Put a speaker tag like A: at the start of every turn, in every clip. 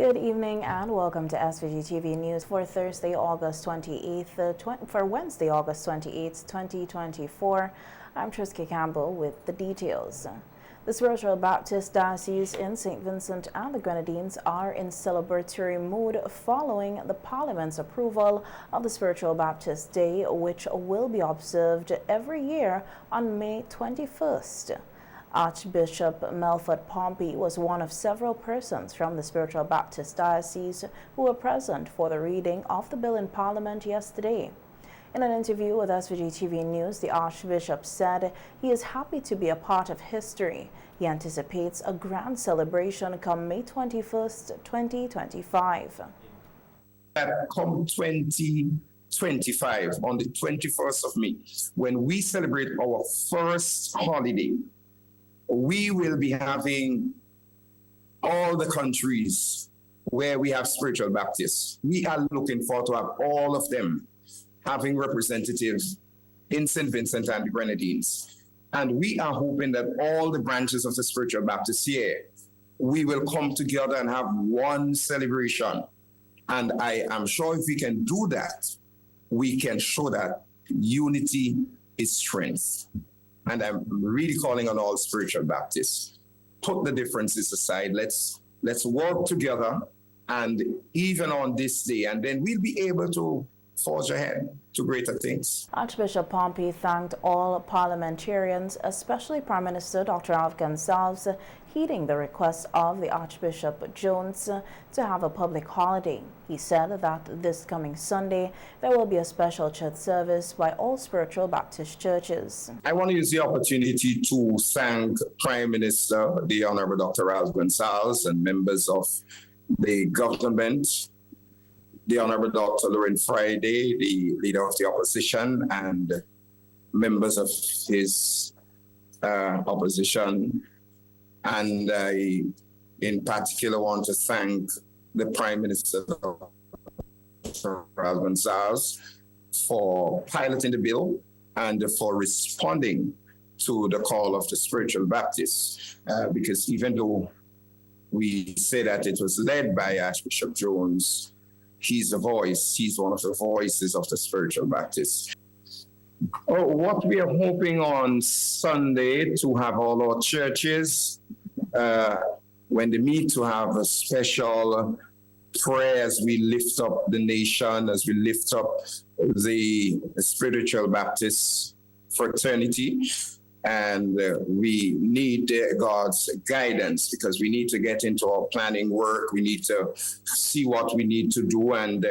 A: Good evening and welcome to SVG-TV News for Thursday, August 28th, for Wednesday, August 28th, 2024. I'm Trisky Campbell with the details. The Spiritual Baptist Diocese in St. Vincent and the Grenadines are in celebratory mood following the Parliament's approval of the Spiritual Baptist Day, which will be observed every year on May 21st. Archbishop Melford Pompey was one of several persons from the Spiritual Baptist Diocese who were present for the reading of the bill in Parliament yesterday. In an interview with SVG-TV News, the Archbishop said he is happy to be a part of history. He anticipates a grand celebration come May 21st, 2025.
B: Come 2025, on the 21st of May, when we celebrate our first holiday, we will be having all the countries where we have spiritual Baptists. We are looking forward to have all of them having representatives in St. Vincent and the Grenadines. And we are hoping that all the branches of the spiritual Baptists here, we will come together and have one celebration. And I am sure if we can do that, we can show that unity is strength. And I'm really calling on all spiritual Baptists, put the differences aside. Let's work together, and even on this day, and then we'll be able to forge ahead to greater things.
A: Archbishop Pompey thanked all parliamentarians, especially Prime Minister Dr. Alf Gonsalves, heeding the request of the Archbishop Jones to have a public holiday. He said that this coming Sunday, there will be a special church service by all spiritual Baptist churches.
B: I want to use the opportunity to thank Prime Minister, the Honorable Dr. Alf Gonsalves, and members of the government, the Honorable Dr. Lauren Friday, the leader of the opposition, and members of his opposition. And I, in particular, want to thank the Prime Minister, Dr. Alf Gonsalves, for piloting the bill and for responding to the call of the spiritual Baptists. Because even though we say that it was led by Archbishop Jones, he's a voice, he's one of the voices of the spiritual Baptists. What we are hoping on Sunday to have all our churches, when they meet, to have a special prayer as we lift up the nation, as we lift up the spiritual Baptist fraternity. And we need God's guidance, because we need to get into our planning work. We need to see what we need to do, and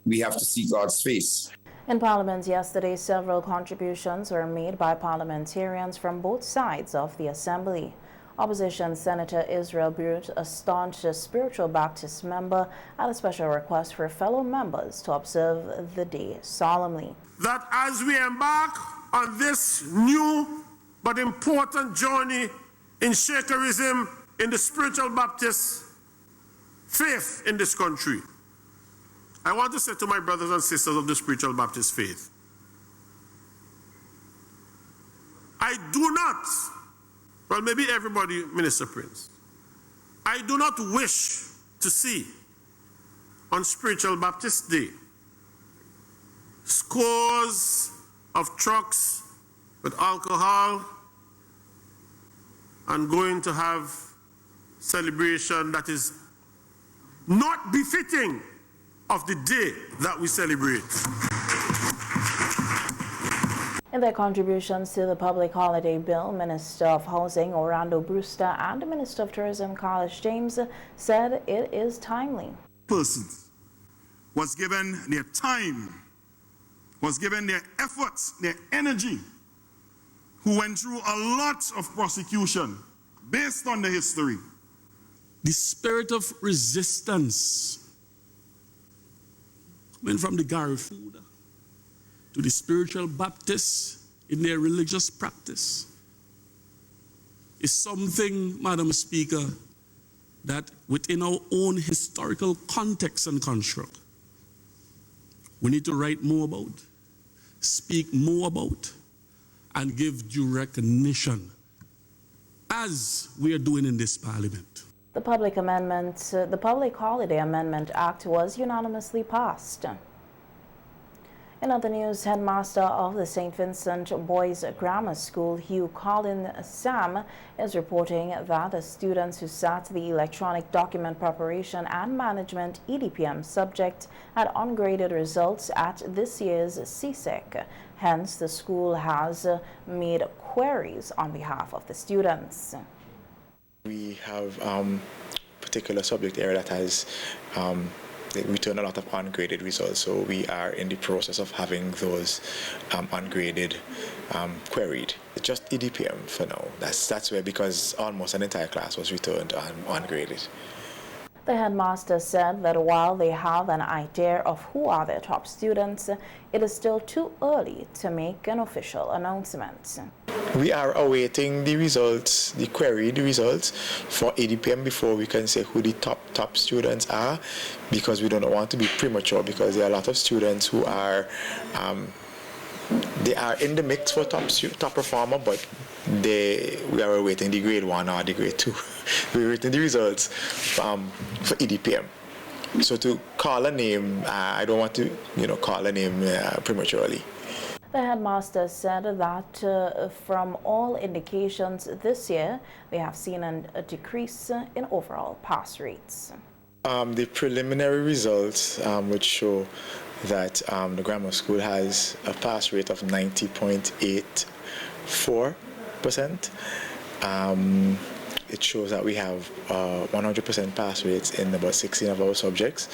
B: we have to see God's face.
A: In Parliament yesterday, several contributions were made by parliamentarians from both sides of the Assembly. Opposition Senator Israel Brute, a staunch spiritual Baptist member, had a special request for fellow members to observe the day solemnly.
C: That as we embark on this new but important journey in Shakerism, in the spiritual Baptist faith in this country, I want to say to my brothers and sisters of the spiritual Baptist faith, I do not, well, maybe everybody, Minister Prince, I do not wish to see on Spiritual Baptist Day scores of trucks with alcohol and going to have celebration that is not befitting of the day that we celebrate.
A: In their contributions to the public holiday bill, Minister of Housing Orlando Brewster and the Minister of Tourism Carlos James said it is timely.
D: Persons was given their time, was given their efforts, their energy, who went through a lot of prosecution based on the history.
E: The spirit of resistance went from the Gary food to the spiritual Baptists in their religious practice. Is something, Madam Speaker, that within our own historical context and construct, we need to write more about, speak more about, and give due recognition, as we are doing in this Parliament.
A: The Public Holiday Amendment Act was unanimously passed. In other news, headmaster of the St. Vincent Boys Grammar School, Hugh Colin Sam, is reporting that the students who sat the Electronic Document Preparation and Management EDPM subject had ungraded results at this year's CSEC. Hence, the school has made queries on behalf of the students.
F: We have particular subject area that has return a lot of ungraded results, so we are in the process of having those ungraded queried. It's just EDPM for now. That's where, because almost an entire class was returned ungraded.
A: The headmaster said that while they have an idea of who are their top students, it is still too early to make an official announcement.
F: We are awaiting the results, the queried results for EDPM before we can say who the top students are, because we don't want to be premature, because there are a lot of students who are they are in the mix for top performer, but we are awaiting the grade 1 or the grade 2. We're waiting the results for EDPM. So to call a name, I don't want to call a name prematurely.
A: The headmaster said that from all indications this year, they have seen a decrease in overall pass rates.
F: The preliminary results would show that the grammar school has a pass rate of 90.84%. It shows that we have 100% pass rates in about 16 of our subjects.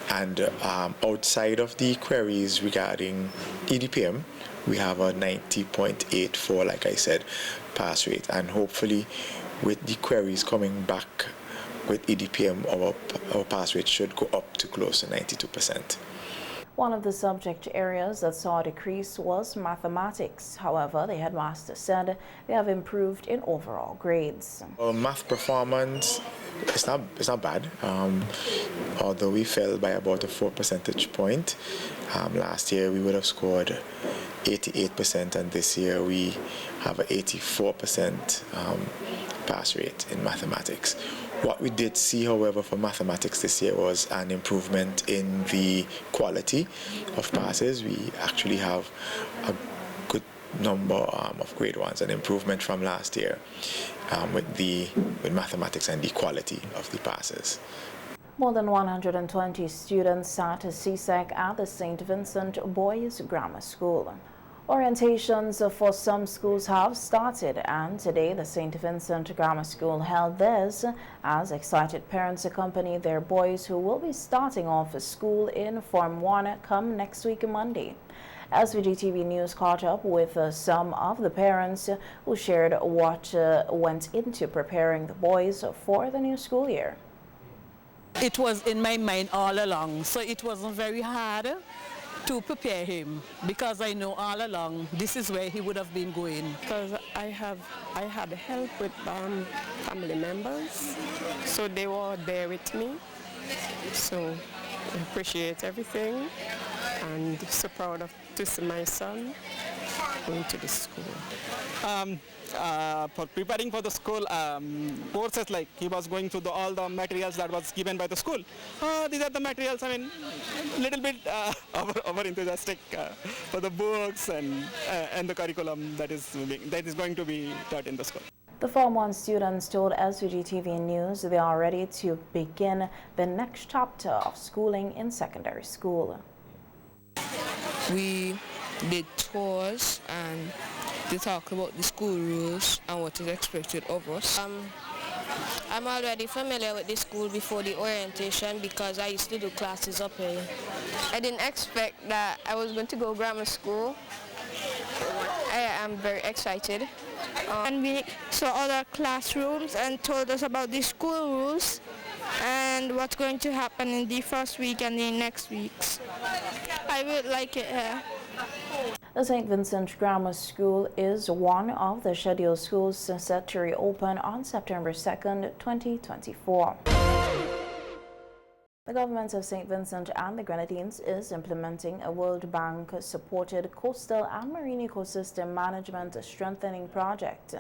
F: And outside of the queries regarding EDPM, we have a 90.84, like I said, pass rate. And hopefully, with the queries coming back with EDPM, our pass rate should go up to close to 92%.
A: One of the subject areas that saw a decrease was mathematics. However, the headmaster said they have improved in overall grades.
F: Our math performance, it's not bad, although we fell by about a 4 percentage point. Last year we would have scored 88%, and this year we have an 84% pass rate in mathematics. What we did see, however, for mathematics this year was an improvement in the quality of passes. We actually have a good number of grade 1s, an improvement from last year with mathematics and the quality of the passes.
A: More than 120 students sat a CSEC at the St. Vincent Boys Grammar School. Orientations for some schools have started, and today the St. Vincent Grammar School held theirs as excited parents accompanied their boys who will be starting off school in Form 1 come next week Monday. SVG-TV News caught up with some of the parents who shared what went into preparing the boys for the new school year.
G: It was in my mind all along, so it wasn't very hard to prepare him, because I know all along this is where he would have been going.
H: Because I had help with family members, so they were there with me. So I appreciate everything, and so proud to see my son going to the school.
I: For preparing for the school courses, like he was going through all the materials that was given by the school. These are the materials, I mean, little bit over enthusiastic for the books and the curriculum that is going to be taught in the school.
A: The Form 1 students told SVG-TV News they are ready to begin the next chapter of schooling in secondary school.
J: We did tours and they talk about the school rules and what is expected of us.
K: I'm already familiar with the school before the orientation because I used to do classes up here.
L: I didn't expect that I was going to go grammar school. I am very excited.
M: And we saw other classrooms and told us about the school rules and what's going to happen in the first week and the next weeks. I would like it here.
A: The St. Vincent Grammar School is one of the scheduled schools set to reopen on September 2nd, 2024. The government of St. Vincent and the Grenadines is implementing a World Bank-supported coastal and marine ecosystem management strengthening project.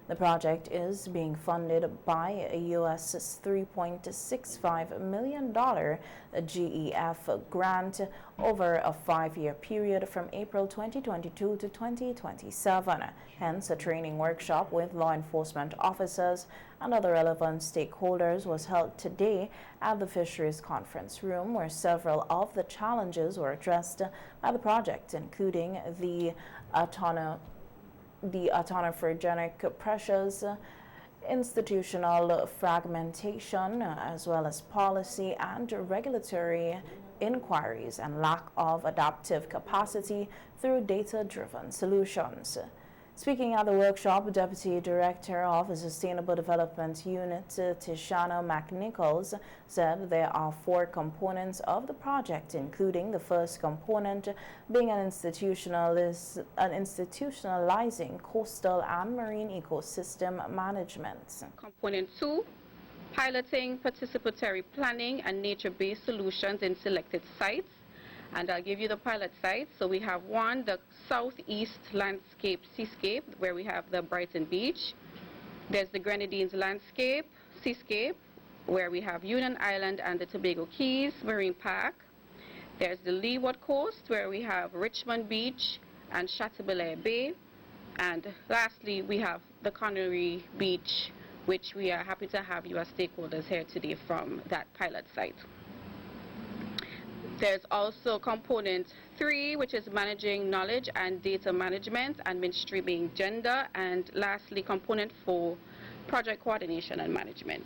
A: The project is being funded by a U.S. $3.65 million GEF grant over a 5-year period from April 2022 to 2027. Hence, a training workshop with law enforcement officers and other relevant stakeholders was held today at the Fisheries Conference Room, where several of the challenges were addressed by the project, including the atmospheric pressures, institutional fragmentation, as well as policy and regulatory inquiries and lack of adaptive capacity through data-driven solutions. Speaking at the workshop, Deputy Director of the Sustainable Development Unit, Tishana McNichols, said there are 4 components of the project, including the first component being an institutionalizing coastal and marine ecosystem management.
N: Component 2, piloting participatory planning and nature-based solutions in selected sites. And I'll give you the pilot sites. So we have one, the Southeast Landscape Seascape, where we have the Brighton Beach. There's the Grenadines Landscape Seascape, where we have Union Island and the Tobago Keys Marine Park. There's the Leeward Coast, where we have Richmond Beach and Chateaubelair Bay. And lastly, we have the Connery Beach, which we are happy to have you as stakeholders here today from that pilot site. There's also component 3, which is managing knowledge and data management and mainstreaming gender, and lastly component 4, project coordination and management.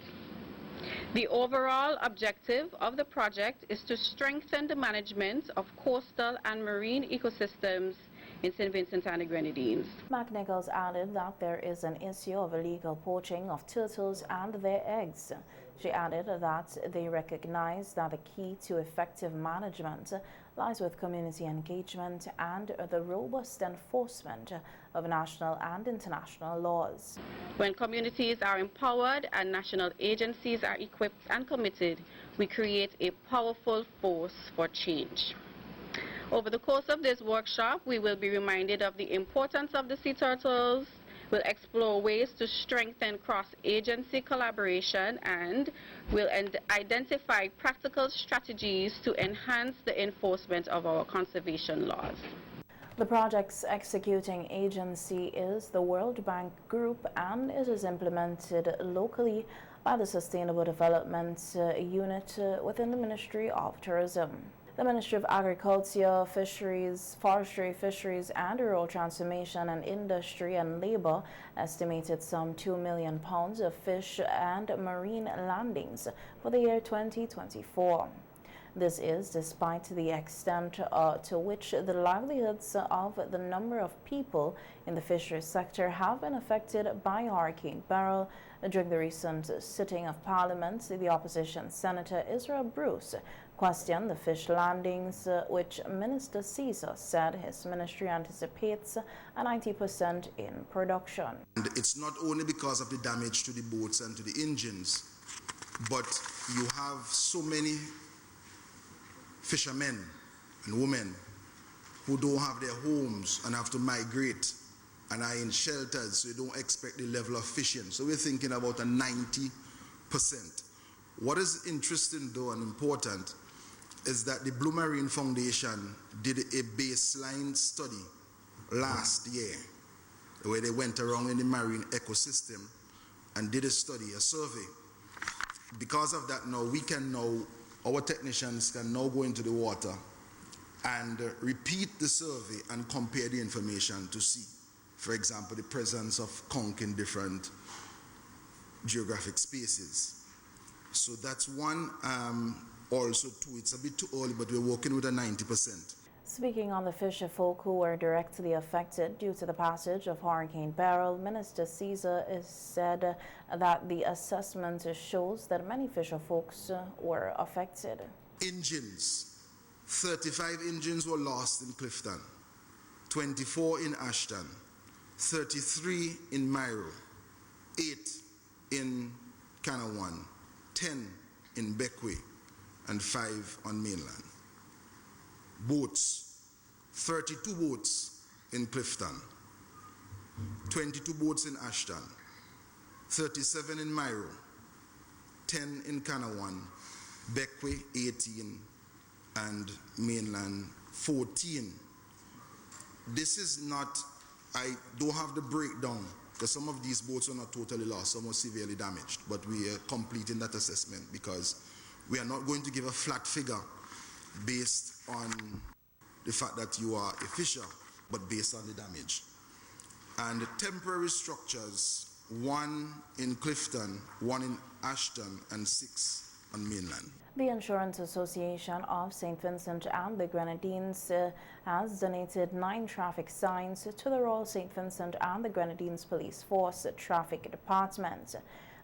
N: The overall objective of the project is to strengthen the management of coastal and marine ecosystems in St. Vincent and the Grenadines.
A: McNichols added that there is an issue of illegal poaching of turtles and their eggs. She added that they recognize that the key to effective management lies with community engagement and the robust enforcement of national and international laws.
N: When communities are empowered and national agencies are equipped and committed, we create a powerful force for change. Over the course of this workshop, we will be reminded of the importance of the sea turtles. We'll explore ways to strengthen cross-agency collaboration, and we'll identify practical strategies to enhance the enforcement of our conservation laws.
A: The project's executing agency is the World Bank Group, and it is implemented locally by the Sustainable Development Unit within the Ministry of Tourism. The Ministry of Agriculture, Fisheries, Forestry, Fisheries and Rural Transformation and Industry and Labour estimated some £2 million of fish and marine landings for the year 2024. This is despite the extent to which the livelihoods of the number of people in the fisheries sector have been affected by Hurricane Beryl. During the recent sitting of Parliament, the opposition Senator Israel Bruce questioned the fish landings, which Minister Caesar said his ministry anticipates a 90% in production.
O: And it's not only because of the damage to the boats and to the engines, but you have so many fishermen and women who don't have their homes and have to migrate and are in shelters, so you don't expect the level of fishing. So we're thinking about a 90%. What is interesting though and important is that the Blue Marine Foundation did a baseline study last year where they went around in the marine ecosystem and did a study, a survey. Because of that now, our technicians can now go into the water and repeat the survey and compare the information to see, for example, the presence of conch in different geographic spaces. So that's one. Also, too, it's a bit too early, but we're working with a 90%.
A: Speaking on the fisher folk who were directly affected due to the passage of Hurricane Beryl, Minister Caesar said that the assessment shows that many fisher folks were affected.
O: Engines. 35 engines were lost in Clifton, 24 in Ashton, 33 in Myro, 8 in Canawan, 10 in Beckway, and 5 on mainland. Boats, 32 boats in Clifton, 22 boats in Ashton, 37 in Mairo, 10 in Kanawan, Bekwai 18, and Mainland 14. This is not, I don't have the breakdown, because some of these boats are not totally lost, some are severely damaged, but we are completing that assessment because we are not going to give a flat figure based on the fact that you are a fisher, but based on the damage. And the temporary structures, 1 in Clifton, 1 in Ashton, and 6 on mainland.
A: The Insurance Association of St. Vincent and the Grenadines has donated 9 traffic signs to the Royal St. Vincent and the Grenadines Police Force Traffic Department.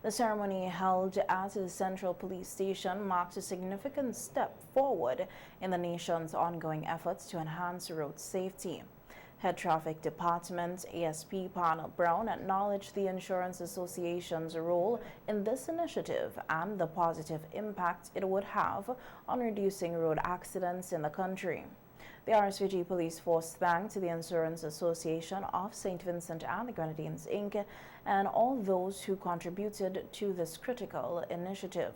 A: The ceremony held at the Central Police Station marks a significant step forward in the nation's ongoing efforts to enhance road safety. Head Traffic Department ASP Parnell Brown acknowledged the Insurance Association's role in this initiative and the positive impact it would have on reducing road accidents in the country. The RSVG Police Force thanked the Insurance Association of St. Vincent and the Grenadines, Inc. and all those who contributed to this critical initiative.